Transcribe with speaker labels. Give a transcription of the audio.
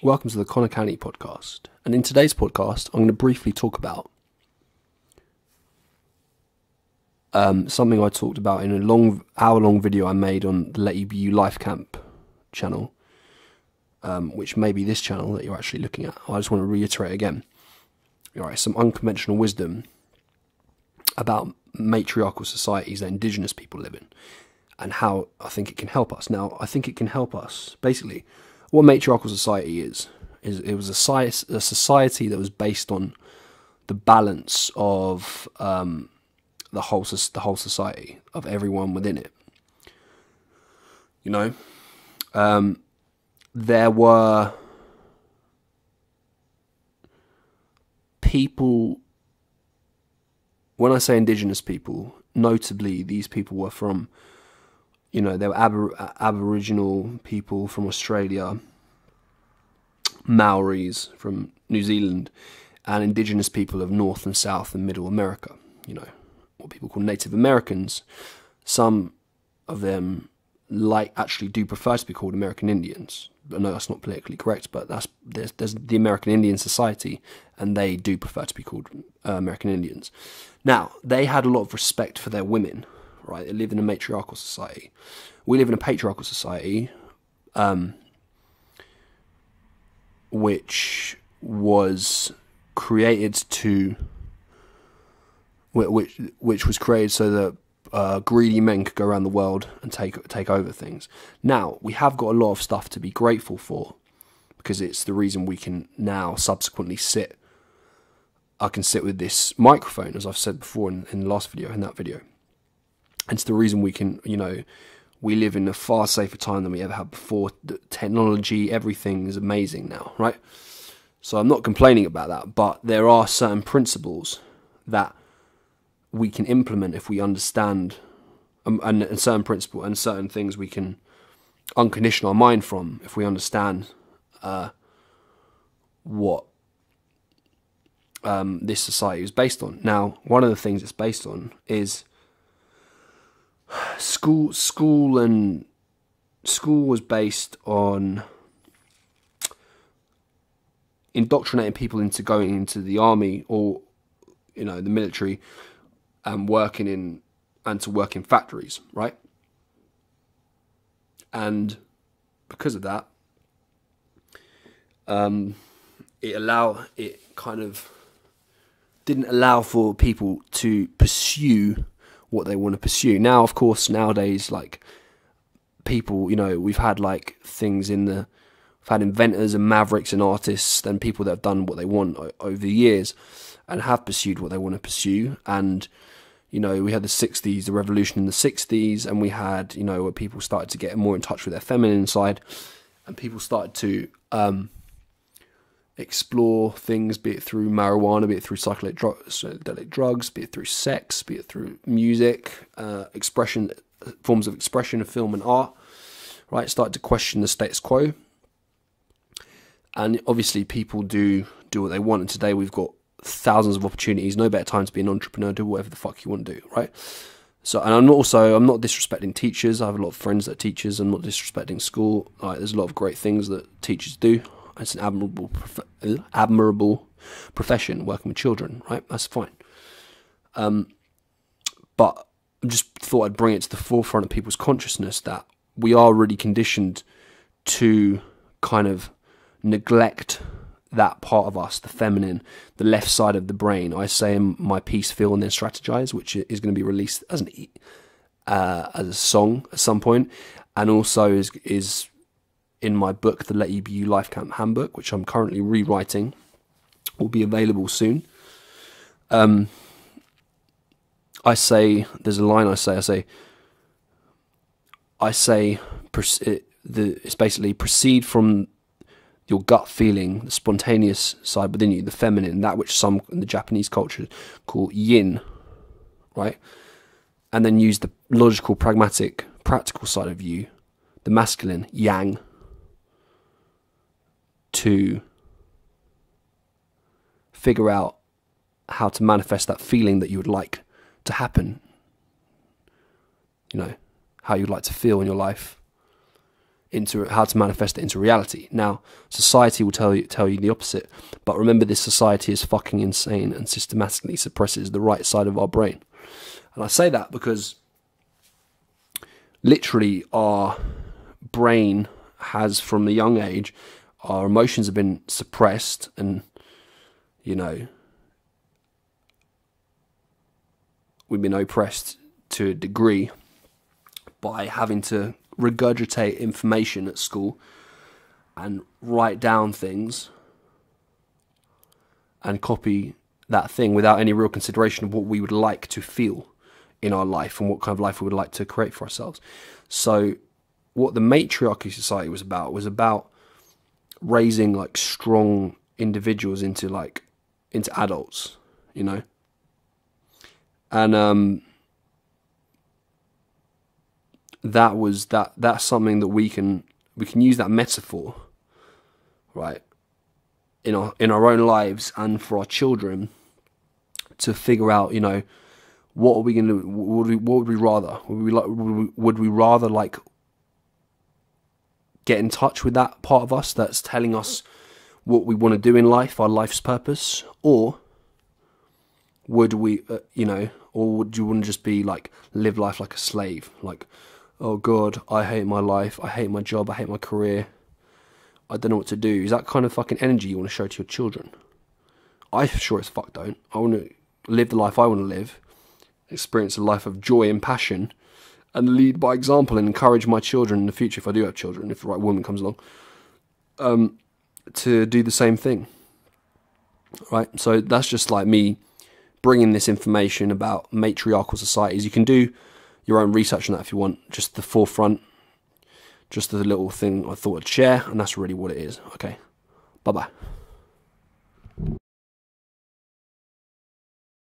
Speaker 1: Welcome to the Conor Canney Podcast. And in today's podcast, I'm going to briefly talk about something I talked about in a hour-long video I made on the Let You Be You Life Camp channel, which may be this channel that you're actually looking at. I just want to reiterate again. Alright, some unconventional wisdom about matriarchal societies that Indigenous people live in, and how I think it can help us. Now, I think it can help us. Basically, what matriarchal society is it was a society that was based on the balance of the whole society, of everyone within it. You know, there were people. When I say Indigenous people, notably these people were from, you know, they were Aboriginal people from Australia, Maoris from New Zealand, and Indigenous people of North and South and Middle America. You know, what people call Native Americans. Some of them actually do prefer to be called American Indians. But no, that's not politically correct, but there's the American Indian Society, and they do prefer to be called American Indians. Now, they had a lot of respect for their women, right? They lived in a matriarchal society. We live in a patriarchal society, which was created which was created so that greedy men could go around the world and take over things. Now, we have got a lot of stuff to be grateful for, because it's the reason we can now subsequently I can sit with this microphone, as I've said before in the last video, in that video. And it's the reason we can, you know, we live in a far safer time than we ever had before. The technology, everything is amazing now, right? So I'm not complaining about that, but there are certain principles that we can implement if we understand, and certain principle and certain things we can uncondition our mind from if we understand what this society is based on. Now, one of the things it's based on is school was based on indoctrinating people into going into the army or, you know, the military, and to work in factories, right? And because of that, it kind of didn't allow for people to pursue what they want to pursue. Now, of course, nowadays, like, people, you know, we've had like things we've had inventors and mavericks and artists and people that have done what they want over the years and have pursued what they want to pursue. And, you know, we had the revolution in the 60s, and we had, you know, where people started to get more in touch with their feminine side, and people started to explore things, be it through marijuana, be it through psychedelic drugs, be it through sex, be it through music, forms of expression of film and art, right? Started to question the status quo. And obviously people do what they want, and today we've got thousands of opportunities, no better time to be an entrepreneur, do whatever the fuck you want to do, right? So, and I'm not disrespecting teachers. I have a lot of friends that are teachers. I'm not disrespecting school. Right, there's a lot of great things that teachers do. It's an admirable profession, working with children, right? That's fine. But I just thought I'd bring it to the forefront of people's consciousness that we are really conditioned to kind of neglect that part of us, the feminine, the left side of the brain. I say in my piece, Feel and Then Strategize, which is going to be released as a song at some point, and also is in my book, the Let You Be You Life Camp Handbook, which I'm currently rewriting, will be available soon. I say, there's a line I say, it's basically proceed from your gut feeling, the spontaneous side within you, the feminine, that which some in the Japanese culture call yin, right? And then use the logical, pragmatic, practical side of you, the masculine, yang, to figure out how to manifest that feeling that you would like to happen. You know, how you'd like to feel in your life into how to manifest it into reality. Now, society will tell you the opposite, but remember, this society is fucking insane and systematically suppresses the right side of our brain. And I say that because literally our brain has, from a young age, our emotions have been suppressed, and we've been oppressed to a degree by having to regurgitate information at school and write down things and copy that thing without any real consideration of what we would like to feel in our life and what kind of life we would like to create for ourselves. So what the matriarchy society was about raising like strong individuals into adults, and that's something that we can use that metaphor, right, in our own lives and for our children, to figure out, what are we going to do? What would we rather? Would we rather like get in touch with that part of us that's telling us what we want to do in life, our life's purpose, or would we, or would you want to just be like live life like a slave, like, oh God, I hate my life, I hate my job, I hate my career, I don't know what to do? Is that kind of fucking energy you want to show to your children? I sure as fuck don't. I want to live the life I want to live, experience a life of joy and passion, and lead by example and encourage my children in the future, if I do have children, if the right woman comes along, to do the same thing. Right? So that's just like me bringing this information about matriarchal societies. You can do your own research on that if you want. Just the forefront, just the little thing I thought I'd share, and that's really what it is. Okay, bye-bye.